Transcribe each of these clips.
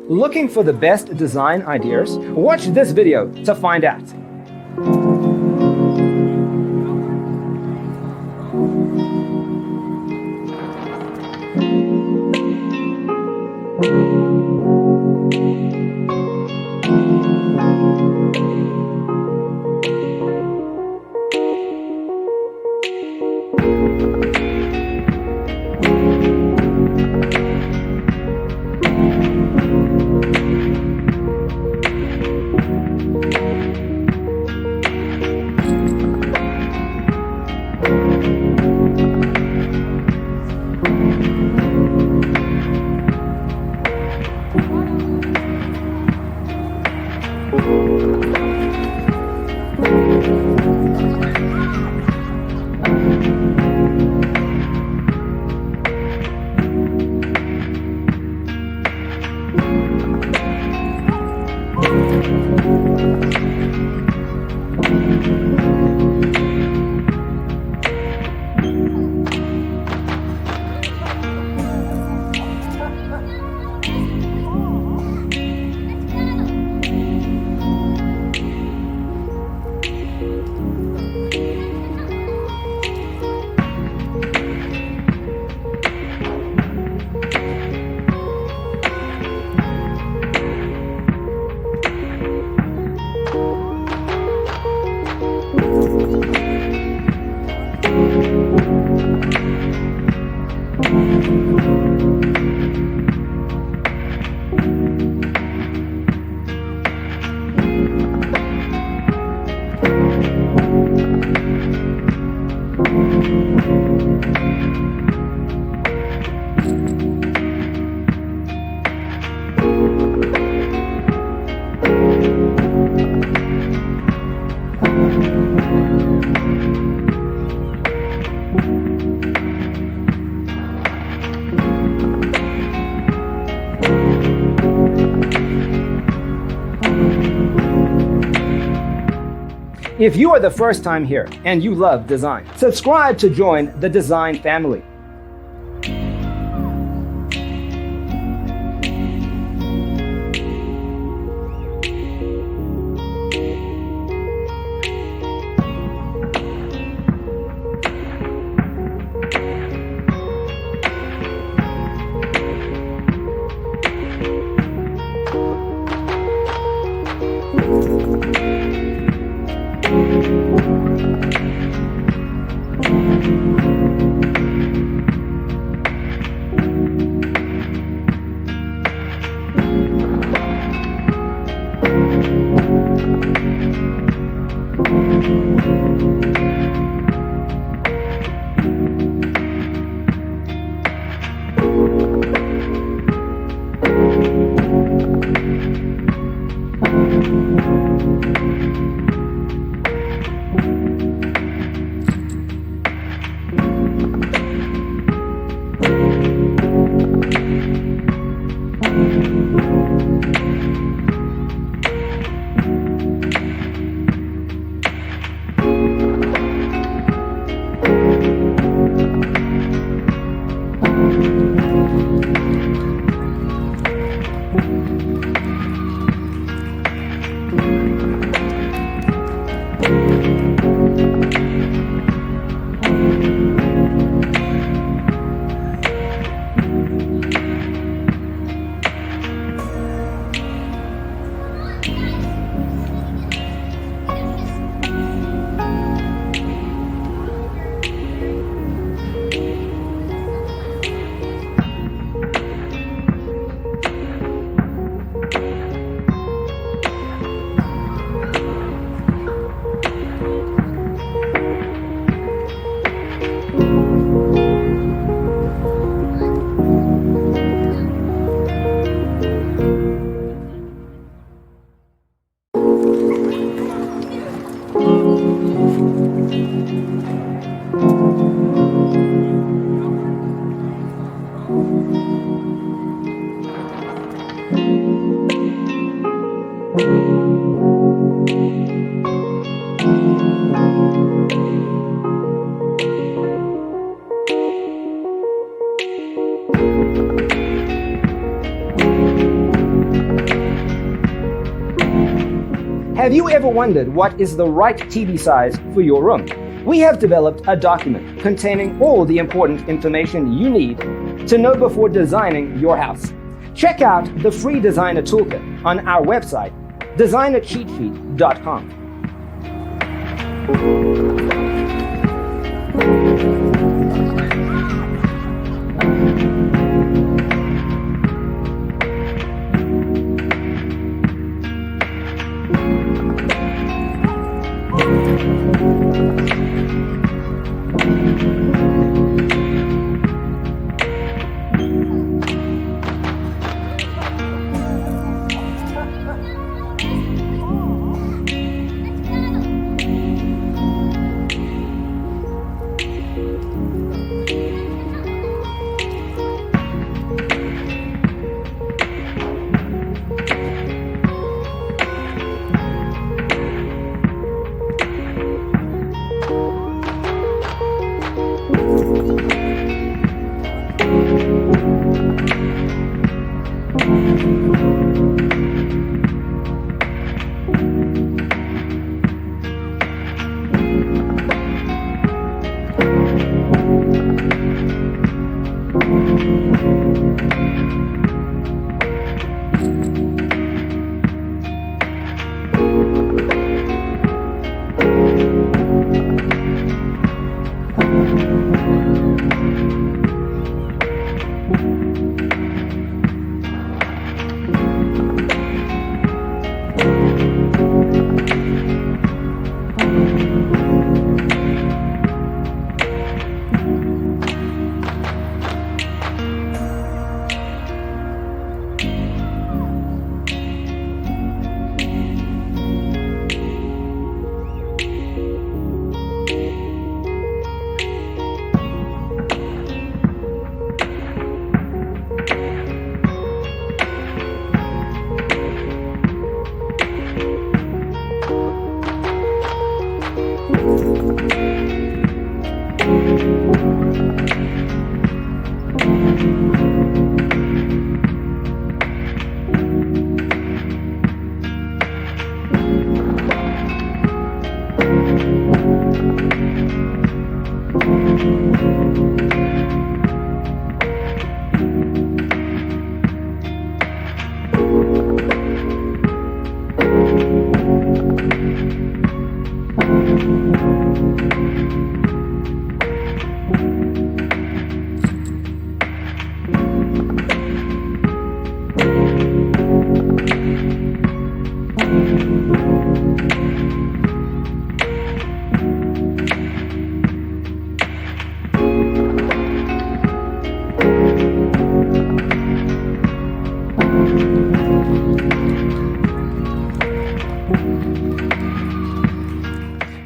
Looking for the best design ideas? Watch this video to find out. If you are the first time here and you love design, subscribe to join the design family. Have you ever wondered what is the right TV size for your room? We have developed a document containing all the important information you need to know before designing your house. Check out the free designer toolkit on our website, designercheatsheet.com.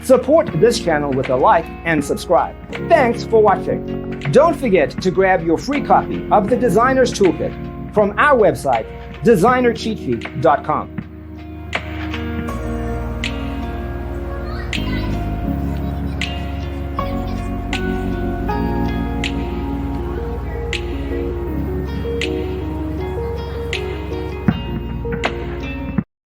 Support this channel with a like and subscribe. Thanks for watching. Don't forget to grab your free copy of the Designer's Toolkit from our website, designercheatsheet.com.